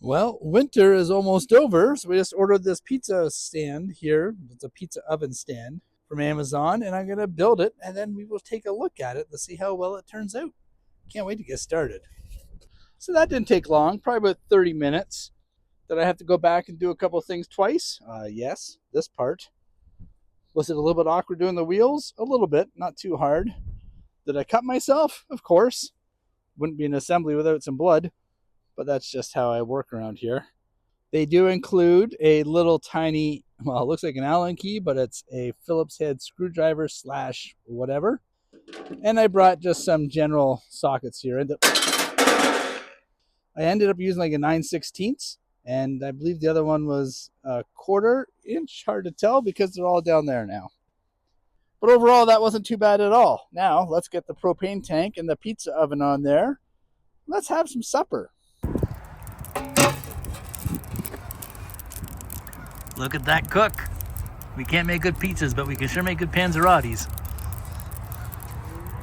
Well, winter is almost over, so we just ordered this pizza stand here. It's a pizza oven stand from Amazon, and I'm going to build it, and then we will take a look at it to see how well it turns out. Can't wait to get started. So that didn't take long, probably about 30 minutes. Did I have to go back and do a couple of things twice? Yes, this part. Was it a little bit awkward doing the wheels? A little bit, not too hard. Did I cut myself? Of course. Wouldn't be an assembly without some blood, but that's just how I work around here. They do include a little tiny, well, it looks like an Allen key, but it's a Phillips head screwdriver slash whatever. And I brought just some general sockets here. I ended up using like a 9/16, and I believe the other one was a 1/4 inch. Hard to tell because they're all down there now. But overall, that wasn't too bad at all. Now, let's get the propane tank and the pizza oven on there. Let's have some supper. Look at that cook. We can't make good pizzas, but we can sure make good panzerottis.